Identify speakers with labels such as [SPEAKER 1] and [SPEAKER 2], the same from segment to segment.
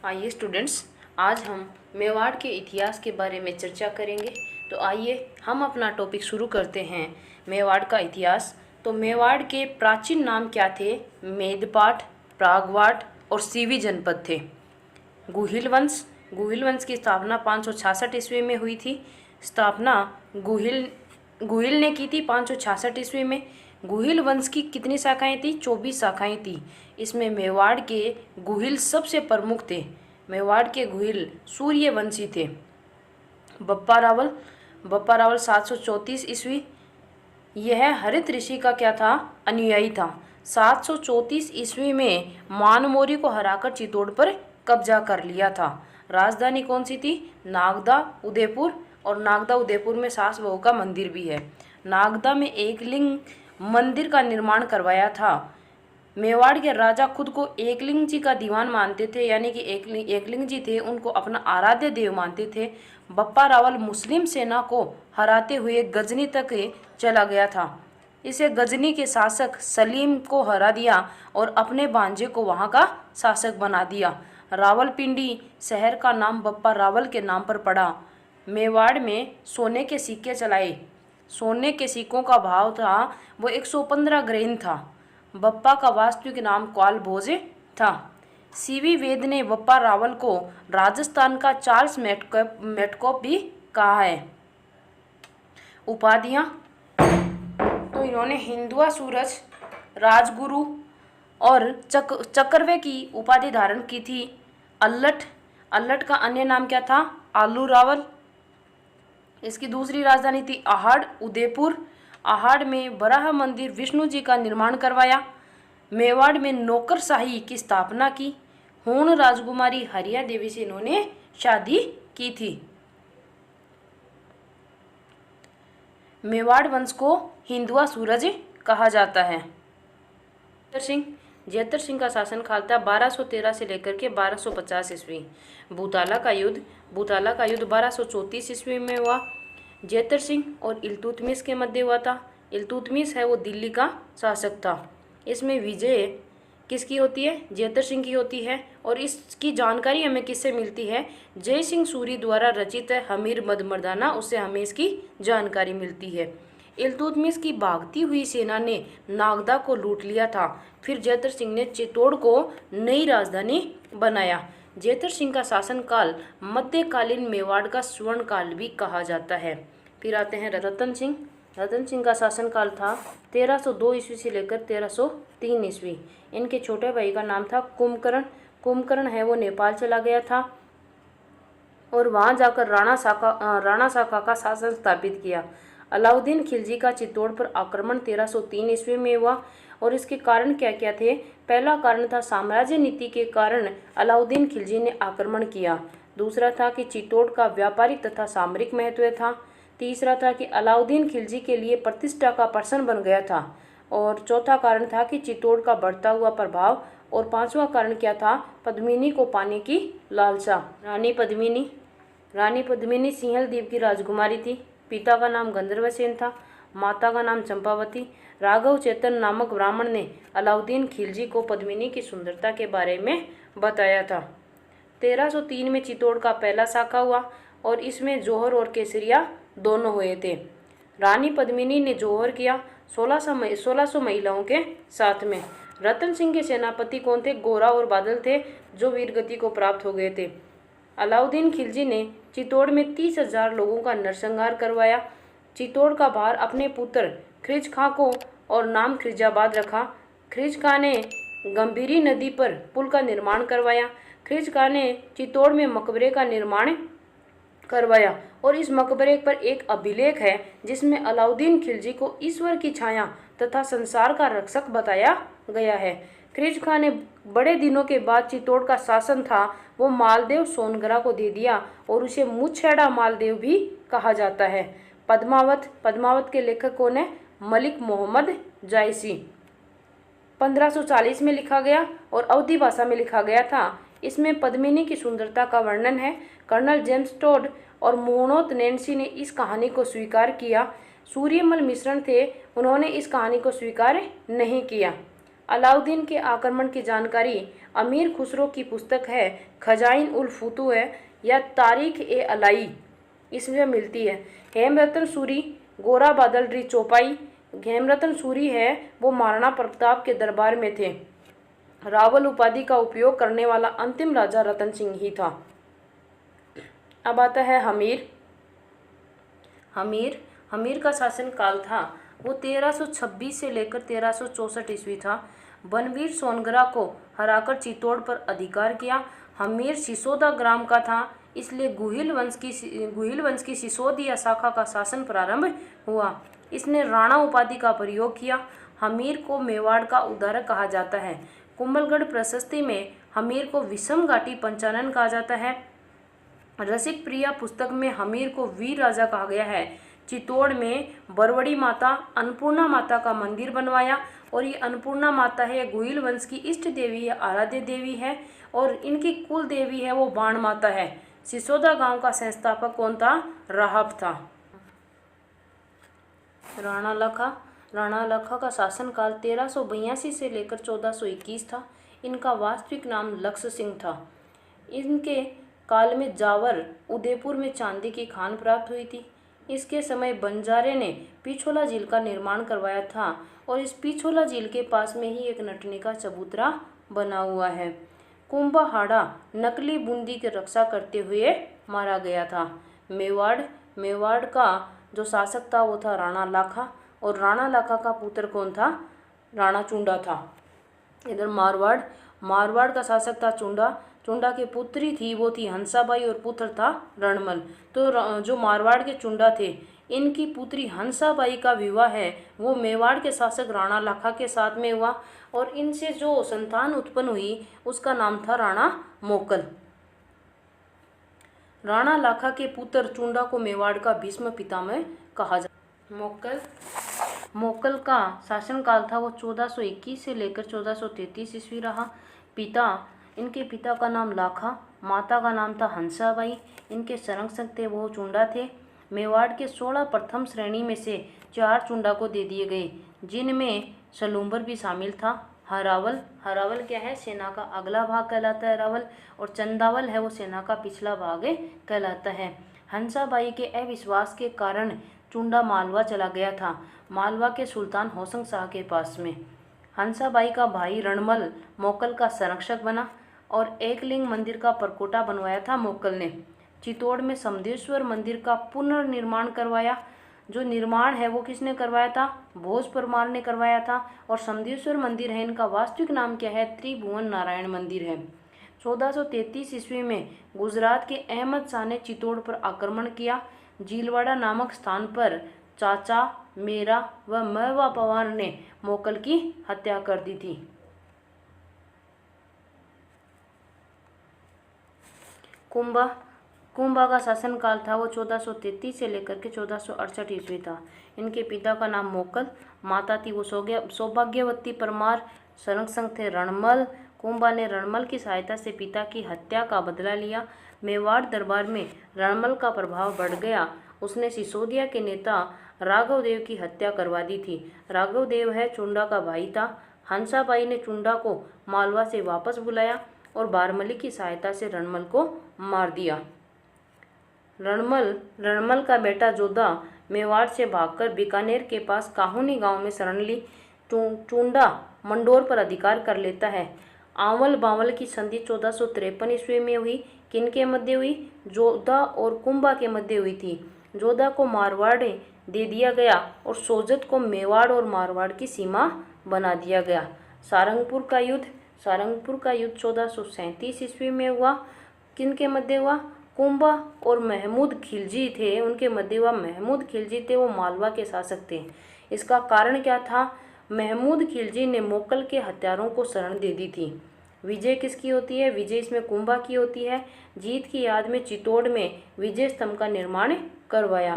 [SPEAKER 1] आइए स्टूडेंट्स, आज हम मेवाड़ के इतिहास के बारे में चर्चा करेंगे। तो आइए हम अपना टॉपिक शुरू करते हैं। मेवाड़ का इतिहास। तो मेवाड़ के प्राचीन नाम क्या थे? मेदपाट, प्रागवाट और सीवी जनपद थे। गुहिल वंश की स्थापना 566 ईस्वी में हुई थी। स्थापना गुहिल ने की थी 566 ईस्वी में। गुहिल वंश की कितनी शाखाएं थी? 24 शाखाएं थी। इसमें मेवाड़ के गुहिल सबसे प्रमुख थे। मेवाड़ के गुहिल सूर्यवंशी थे। बप्पा रावल 734 ईस्वी। यह हरित ऋषि का क्या था? अनुयायी था। 734 ईस्वी में मानमोरी को हराकर चित्तौड़ पर कब्जा कर लिया था। राजधानी कौन सी थी? नागदा उदयपुर। और नागदा उदयपुर में सास बहू का मंदिर भी है। नागदा में एकलिंग मंदिर का निर्माण करवाया था। मेवाड़ के राजा खुद को एकलिंग जी का दीवान मानते थे, यानी कि एकलिंग जी थे उनको अपना आराध्य देव मानते थे। बप्पा रावल मुस्लिम सेना को हराते हुए गजनी तक चला गया था। इसे गजनी के शासक सलीम को हरा दिया और अपने भांजे को वहां का शासक बना दिया। रावलपिंडी शहर का नाम बप्पा रावल के नाम पर पड़ा। मेवाड़ में सोने के सिक्के चलाए। सोने के सिक्कों का भाव था वो 115 ग्रेन था। बप्पा का वास्तविक नाम क्वाल भोज था। सीवी वेद ने बप्पा रावल को राजस्थान का चार्ल्स मेटकॉप भी कहा है। उपाधियां, तो इन्होंने हिंदुआ सूरज, राजगुरु और चक्रवे की उपाधि धारण की थी। अल्लट का अन्य नाम क्या था? आलू रावल। इसकी दूसरी राजधानी थी आहड़ उदयपुर। आहड़ में बराह मंदिर विष्णु जी का निर्माण करवाया। मेवाड़ में नौकरशाही की स्थापना की। हूण राजकुमारी हरिया देवी से इन्होंने शादी की थी। मेवाड़ वंश को हिंदुआ सूरज कहा जाता है। जेतर सिंह का शासनकाल था 1213 से लेकर के 1250 ईस्वी। भूताला का युद्ध 1234 ईस्वी में हुआ। जेतर सिंह और इल्तुतमिश के मध्य हुआ था। इल्तुतमिश है वो दिल्ली का शासक था। इसमें विजय किसकी होती है? जेतर सिंह की होती है। और इसकी जानकारी हमें किससे मिलती है? जय सिंह सूरी द्वारा रचित है हमीर मर्दाना, उससे हमें इसकी जानकारी मिलती है। इल्तुतमिश की भागती हुई सेना ने नागदा को लूट लिया था। फिर जेतर सिंह ने चित्तौड़ को नई राजधानी बनाया। जेतर सिंह का शासनकाल मध्यकालीन मेवाड़ का स्वर्ण काल भी कहा जाता है। फिर आते हैं रतन सिंह का शासनकाल था 1302 ईस्वी से लेकर 1303 ईस्वी। इनके छोटे भाई का नाम था कुंभकर्ण है वो नेपाल चला गया था और वहां जाकर राणा साका का शासन स्थापित किया। अलाउद्दीन खिलजी का चित्तौड़ पर आक्रमण 1303 ईस्वी में हुआ। और इसके कारण क्या क्या थे? पहला कारण था साम्राज्य नीति के कारण अलाउद्दीन खिलजी ने आक्रमण किया। दूसरा था कि चित्तौड़ का व्यापारिक तथा सामरिक महत्व था। तीसरा था कि अलाउद्दीन खिलजी के लिए प्रतिष्ठा का प्रश्न बन गया था। और चौथा कारण था कि चित्तौड़ का बढ़ता हुआ प्रभाव। और पांचवा कारण क्या था? पद्मिनी को पाने की लालसा। रानी पद्मिनी सिंहल द्वीप की राजकुमारी थी। पिता का नाम गंधर्वसेन था, माता का नाम चंपावती। राघव चेतन नामक ब्राह्मण ने अलाउद्दीन खिलजी को पद्मिनी की सुंदरता के बारे में बताया था। 1303 में चित्तौड़ का पहला शाखा हुआ और इसमें जौहर और केसरिया दोनों हुए थे। रानी पद्मिनी ने जौहर किया 1600 महिलाओं के साथ में। रतन सिंह के सेनापति कौन थे? गोरा और बादल थे, जो वीरगति को प्राप्त हो गए थे। अलाउद्दीन खिलजी ने चित्तौड़ में 30,000 लोगों का नरसंहार करवाया। चित्तौड़ का भार अपने पुत्र खिज खां को और नाम खिजाबाद रखा। खिज खां ने गंभीरी नदी पर पुल का निर्माण करवाया। खिज खां ने चित्तौड़ में मकबरे का निर्माण करवाया और इस मकबरे पर एक अभिलेख है जिसमें अलाउद्दीन खिलजी को ईश्वर की छाया तथा संसार का रक्षक बताया गया है। खिज खां ने बड़े दिनों के बाद चित्तौड़ का शासन था वो मालदेव सोनगरा को दे दिया और उसे मुछेड़ा मालदेव भी कहा जाता है। पद्मावत के लेखक कौन है? मलिक मोहम्मद जायसी। 1540 में लिखा गया और अवधी भाषा में लिखा गया था। इसमें पद्मिनी की सुंदरता का वर्णन है। कर्नल जेम्स टोड और मोहनोत नैन्सी ने इस कहानी को स्वीकार किया। सूर्यमल मिश्रण थे, उन्होंने इस कहानी को स्वीकार नहीं किया। अलाउद्दीन के आक्रमण की जानकारी अमीर खुसरो की पुस्तक है खजाइन उल फुतूह या तारीख ए अलाई, इसमें मिलती है। हेमरतन सूरी गोरा बादल री चौपाई, हेमरतन सूरी है वो महाराणा प्रताप के दरबार में थे। रावल उपाधि का उपयोग करने वाला अंतिम राजा रतन सिंह ही था। अब आता है हमीर। हमीर का शासन काल था वो 1326 से लेकर 1364 ईस्वी था। बनवीर सोनगरा को हराकर चित्तौड़ पर अधिकार किया। हमीर सिसोदा ग्राम का था, इसलिए गुहिल वंश की सिसोदिया शाखा का शासन प्रारंभ हुआ। इसने राणा उपाधि का प्रयोग किया। हमीर को मेवाड़ का उद्धारक कहा जाता है। कुंभलगढ़ प्रशस्ति में हमीर को विषम घाटी पंचानन कहा जाता है। रसिक प्रिया पुस्तक में हमीर को वीर राजा कहा गया है। चित्तौड़ में बरवड़ी माता अन्नपूर्णा माता का मंदिर बनवाया, और ये अन्नपूर्णा माता है गुहिल वंश की इष्ट देवी है, आराध्य देवी है, और इनकी कुल देवी है वो बाण माता है। सिसोदा गांव का संस्थापक कौन था? राहब था। राणा लखा का शासनकाल 1382 से लेकर 1421 था। इनका वास्तविक नाम लक्ष्य सिंह था। इनके काल में जावर उदयपुर में चांदी की खान प्राप्त हुई थी। इसके समय बंजारे ने पिछोला झील का निर्माण करवाया था, और इस पिछोला झील के पास में ही एक नटनी का चबूतरा बना हुआ है। कुंभाहाड़ा नकली बूंदी की रक्षा करते हुए मारा गया था। मेवाड़ का जो शासक था वो था राणा लाखा, और राणा लाखा का पुत्र कौन था? राणा चुंडा था। इधर मारवाड़ का शासक था चुंडा की पुत्री थी वो थी हंसाबाई, और पुत्र था रणमल। तो जो मारवाड़ के चुंडा थे, इनकी पुत्री हंसाबाई का विवाह है वो मेवाड़ के शासक राणा लाखा के साथ में हुआ, और इनसे जो संतान उत्पन्न हुई उसका नाम था राणा मोकल। राणा लाखा के पुत्र चुंडा को मेवाड़ का भीष्म पितामह कहा जाता। मोकल का शासनकाल था वो 1421 से लेकर 1433 ईस्वी रहा। इनके पिता का नाम लाखा, माता का नाम था हंसाबाई। इनके संरक्षक थे वो चुंडा थे। मेवाड़ के 16 प्रथम श्रेणी में से 4 चुंडा को दे दिए गए, जिनमें सलूम्बर भी शामिल था। हरावल क्या है? सेना का अगला भाग कहलाता है रावल, और चंदावल है वो सेना का पिछला भाग कहलाता है। हंसाबाई के अविश्वास के कारण चुंडा मालवा चला गया था, मालवा के सुल्तान होशंग शाह के पास में। हंसाबाई का भाई रणमल मोकल का संरक्षक बना, और एकलिंग मंदिर का परकोटा बनवाया था मोकल ने। चित्तौड़ में समदेश्वर मंदिर का पुनर्निर्माण करवाया। जो निर्माण है वो किसने करवाया था? भोज परमार ने करवाया था। और समदेश्वर मंदिर है, इनका वास्तविक नाम क्या है? त्रिभुवन नारायण मंदिर है। 1433 ईस्वी में गुजरात के अहमद शाह ने चित्तौड़ पर आक्रमण किया। जीलवाड़ा नामक स्थान पर चाचा मेरा व महवा पवार ने मोकल की हत्या कर दी थी। कुंभा का शासनकाल था वो 1433 से लेकर के 1468 ईस्वी था। इनके पिता का नाम मोकल, माता थी वो सौभाग्यवती परमार, संरक्षक थे रणमल। कुंभा ने रणमल की सहायता से पिता की हत्या का बदला लिया। मेवाड़ दरबार में रणमल का प्रभाव बढ़ गया। उसने सिसोदिया के नेता राघव देव की हत्या करवा दी थी। राघव देव है चुंडा का भाई था। हंसाबाई ने चुंडा को मालवा से वापस बुलाया और बारमली की सहायता से रणमल को मार दिया। रणमल का बेटा जोधा मेवाड़ से भागकर बीकानेर के पास काहुनी गांव में शरण ली। चुंडा मंडोर पर अधिकार कर लेता है। आंवल बावल की संधि 1453 ईस्वी में हुई। किनके मध्य हुई? जोधा और कुंभा के मध्य हुई थी। जोधा को मारवाड़ दे दिया गया और सोजत को मेवाड़ और मारवाड़ की सीमा बना दिया गया। सारंगपुर का युद्ध 1437 ईस्वी में हुआ। किनके मध्य हुआ? कुंभा और महमूद खिलजी थे, उनके मध्य हुआ। महमूद खिलजी थे वो मालवा के शासक थे। इसका कारण क्या था? महमूद खिलजी ने मोकल के हथियारों को शरण दे दी थी। विजय किसकी होती है? विजय इसमें कुंभा की होती है। जीत की याद में चित्तौड़ में विजय स्तंभ का निर्माण करवाया।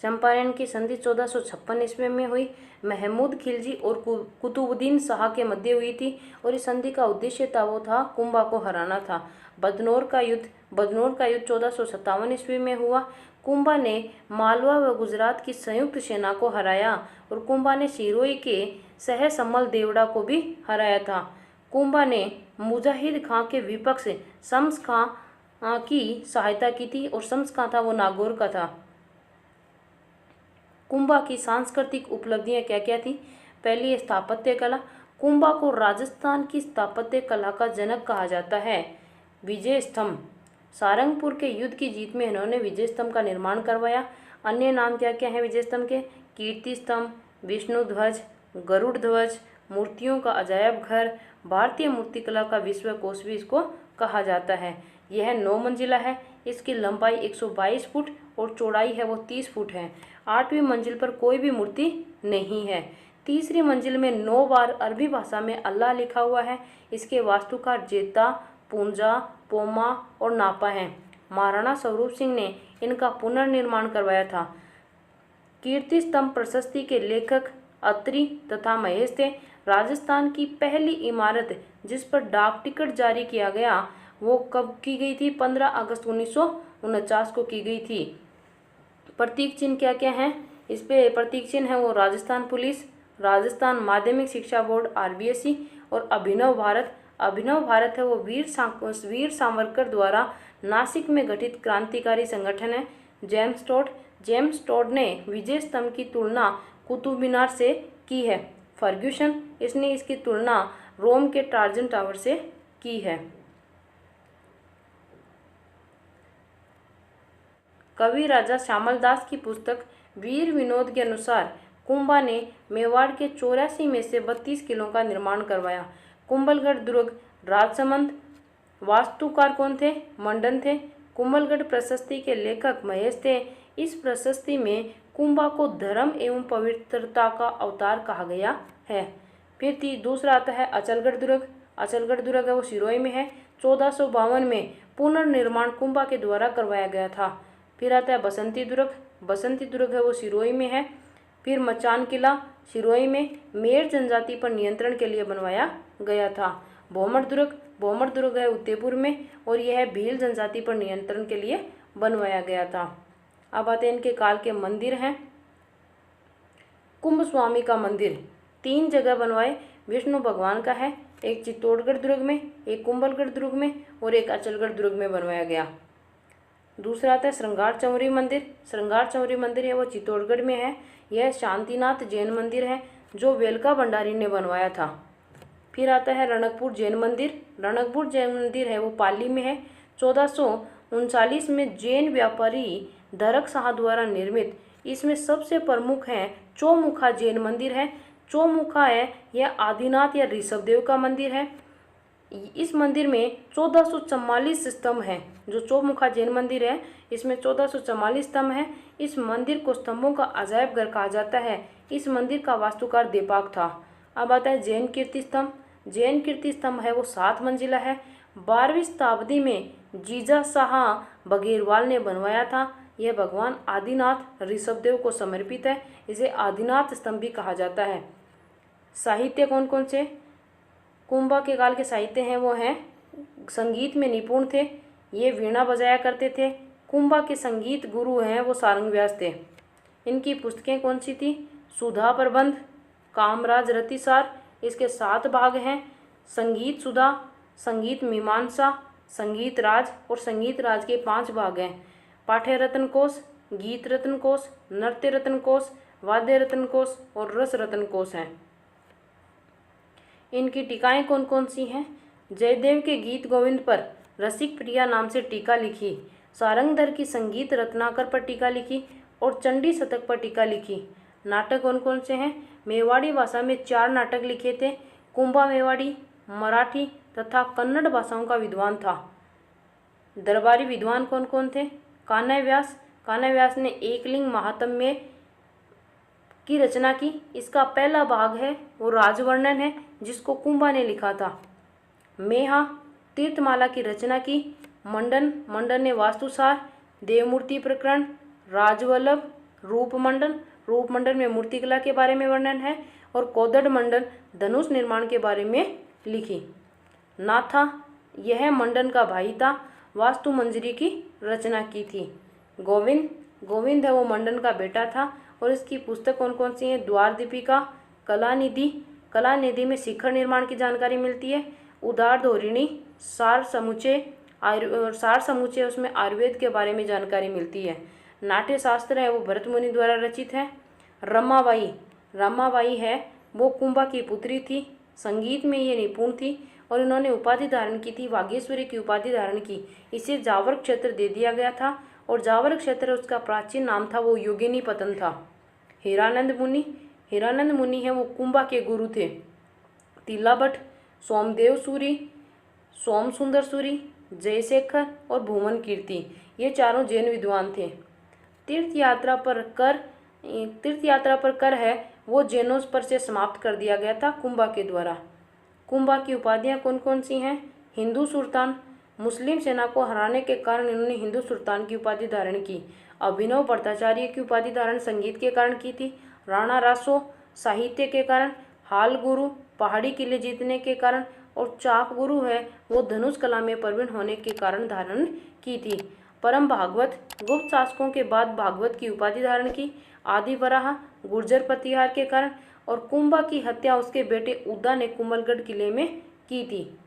[SPEAKER 1] चंपारण की संधि 1456 ईस्वी में हुई। महमूद खिलजी और कुतुबुद्दीन शाह के मध्य हुई थी और इस संधि का उद्देश्य था वो था कुंभा को हराना था। बदनौर का युद्ध बदनौर का युद्ध 1457 ईस्वी में हुआ। कुंभा ने मालवा व गुजरात की संयुक्त सेना को हराया और कुंभा ने सिरोही के सहसमल देवड़ा को भी हराया था। कुंभा ने मुजाहिद खां के विपक्ष शम्स खां की सहायता की थी और शम्स खां था वो नागौर का था। कुंभा की सांस्कृतिक उपलब्धियां क्या क्या थी? पहली है स्थापत्य कला। कुंभा को राजस्थान की स्थापत्य कला का जनक कहा जाता है। विजय स्तंभ, सारंगपुर के युद्ध की जीत में इन्होंने विजय स्तंभ का निर्माण करवाया। अन्य नाम क्या क्या हैं विजय स्तंभ के? कीर्ति स्तंभ, विष्णु ध्वज, गरुड़ ध्वज, मूर्तियों का अजायब घर, भारतीय मूर्तिकला का विश्व कोश भी इसको कहा जाता है। यह 9 मंजिला है। इसकी लंबाई 122 फुट और चौड़ाई है वो 30 फुट है। 8वीं मंजिल पर कोई भी मूर्ति नहीं है। तीसरी मंजिल में 9 बार अरबी भाषा में अल्लाह लिखा हुआ है। इसके वास्तुकार जेता, पूंजा, पोमा और नापा हैं। महाराणा स्वरूप सिंह ने इनका पुनर्निर्माण करवाया था। कीर्ति स्तंभ प्रशस्ति के लेखक अत्रि तथा महेश थे। राजस्थान की पहली इमारत जिस पर डाक टिकट जारी किया गया वो कब की गई थी? 15 अगस्त 1949 को की गई थी। प्रतीक चिन्ह क्या क्या हैं? इस पे प्रतीक चिन्ह है वो राजस्थान पुलिस, राजस्थान माध्यमिक शिक्षा बोर्ड RBSE और अभिनव भारत। अभिनव भारत है वो वीर सावरकर द्वारा नासिक में गठित क्रांतिकारी संगठन है। जेम्स टोड ने विजय स्तंभ की तुलना कुतुब मीनार से की है। फर्ग्यूसन, इसने इसकी तुलना रोम के ट्राजन टावर से की है। कवि राजा श्यामल दास की पुस्तक वीर विनोद के अनुसार कुंभा ने मेवाड़ के 84 में से 32 किलों का निर्माण करवाया। कुंभलगढ़ दुर्ग, राजसमंद, वास्तुकार कौन थे? मंडन थे। कुंभलगढ़ प्रशस्ति के लेखक महेश थे। इस प्रशस्ति में कुंभा को धर्म एवं पवित्रता का अवतार कहा गया है। फिर दूसरा आता है अचलगढ़ दुर्ग। अचलगढ़ दुर्ग है वो सिरोही में है। 1452 में पुनर्निर्माण कुंभा के द्वारा करवाया गया था। फिर आता है बसंती दुर्ग। बसंती दुर्ग है वो सिरोही में है। फिर मचान किला सिरोही में मेर जनजाति पर नियंत्रण के लिए बनवाया गया था। भौमर दुर्ग है उदयपुर में और यह भील जनजाति पर नियंत्रण के लिए बनवाया गया था। अब आते हैं इनके काल के मंदिर हैं। कुंभ स्वामी का मंदिर 3 जगह बनवाए। विष्णु भगवान का है, एक चित्तौड़गढ़ दुर्ग में, एक कुंभलगढ़ दुर्ग में और एक अचलगढ़ दुर्ग में बनवाया गया। दूसरा आता है श्रृंगार चौरी मंदिर। श्रृंगार चौरी मंदिर है वो चित्तौड़गढ़ में है। यह शांतिनाथ जैन मंदिर है जो वेलका भंडारी ने बनवाया था। फिर आता है रणकपुर जैन मंदिर। रणकपुर जैन मंदिर है वो पाली में है। 1439 में जैन व्यापारी धरक शाह द्वारा निर्मित। इसमें सबसे प्रमुख है चौमुखा जैन मंदिर है। चौमुखा है यह आदिनाथ या ऋषभदेव का मंदिर है। इस मंदिर में 1444 स्तंभ हैं। जो चौमुखा जैन मंदिर है इसमें 1444 स्तंभ हैं। इस मंदिर को स्तंभों का अजायब घर कहा जाता है। इस मंदिर का वास्तुकार देपाक था। अब आता है जैन कीर्ति स्तंभ। जैन कीर्ति स्तंभ है वो 7 मंजिला है। 12वीं शताब्दी में जीजा शाह बघेरवाल ने बनवाया था। यह भगवान आदिनाथ ऋषभदेव को समर्पित है। इसे आदिनाथ स्तंभ भी कहा जाता है। साहित्य कौन कौन से? कुंभा के काल के साहित्य हैं वो हैं संगीत में निपुण थे, ये वीणा बजाया करते थे। कुंभा के संगीत गुरु हैं वो सारंग व्यास थे। इनकी पुस्तकें कौन सी थी? सुधा प्रबंध, कामराज रतिसार, इसके 7 भाग हैं। संगीत सुधा, संगीत मीमांसा, संगीत राज और संगीत राज के 5 भाग हैं। पाठ्य रत्न कोश, गीत रत्न कोश, नृत्य रत्न कोश, वाद्य रत्न कोश और रस रत्न कोश हैं। इनकी टीकाएं कौन कौन सी हैं? जयदेव के गीत गोविंद पर रसिक प्रिया नाम से टीका लिखी, सारंगधर की संगीत रत्नाकर पर टीका लिखी और चंडी शतक पर टीका लिखी। नाटक कौन कौन से हैं? मेवाड़ी भाषा में 4 नाटक लिखे थे। कुंभा मेवाड़ी, मराठी तथा कन्नड़ भाषाओं का विद्वान था। दरबारी विद्वान कौन कौन थे? कान्हा व्यास। कान्हा व्यास ने एकलिंग महात्म्य की रचना की। इसका पहला भाग है वो राजवर्णन है जिसको कुंभा ने लिखा था। मेहा तीर्थमाला की रचना की। मंडन ने वास्तुसार, देवमूर्ति प्रकरण, राजवल्लभ, रूपमंडन में मूर्तिकला के बारे में वर्णन है और कोदड़ मंडन धनुष निर्माण के बारे में लिखी। नाथा यह मंडन का भाई था। वास्तु मंजरी की रचना की थी। गोविंद है वो मंडन का बेटा था और इसकी पुस्तक कौन कौन सी है? द्वार दीपिका, कलानिधि में शिखर निर्माण की जानकारी मिलती है, उदार धोरिणी, सार समुच्चय उसमें आयुर्वेद के बारे में जानकारी मिलती है। नाट्य शास्त्र है वो भरत मुनि द्वारा रचित है। रमाबाई है वो कुंभा की पुत्री थी, संगीत में ये निपुण थी और इन्होंने उपाधि धारण की थी, वागीश्वरी की उपाधि धारण की। इसे जावर क्षेत्र दे दिया गया था और जावर क्षेत्र उसका प्राचीन नाम था वो योगिनीपतन था। हीरानंद मुनि है वो कुंभा के गुरु थे। तिलाभट्ट, सोमदेव सूरी, सोम सुंदर सूरी, जयशेखर और भुवन कीर्ति ये चारों जैन विद्वान थे। तीर्थ यात्रा पर कर है वो जैनों पर से समाप्त कर दिया गया था कुंभा के द्वारा। कुंभा की उपाधियां कौन कौन सी हैं? हिंदू सुल्तान, मुस्लिम सेना को हराने के कारण इन्होंने हिंदू सुल्तान की उपाधि धारण की। अभिनव भट्टाचार्य की उपाधि धारण संगीत के कारण की थी। राणा रासो साहित्य के कारण, हाल गुरु पहाड़ी किले जीतने के कारण और चाप गुरु है वो धनुष कला में प्रवीण होने के कारण धारण की थी। परम भागवत गुप्त शासकों के बाद भागवत की उपाधि धारण की। आदि वराह गुर्जर प्रतिहार के कारण और कुंभा की हत्या उसके बेटे उद्दा ने कुंभलगढ़ किले में की थी।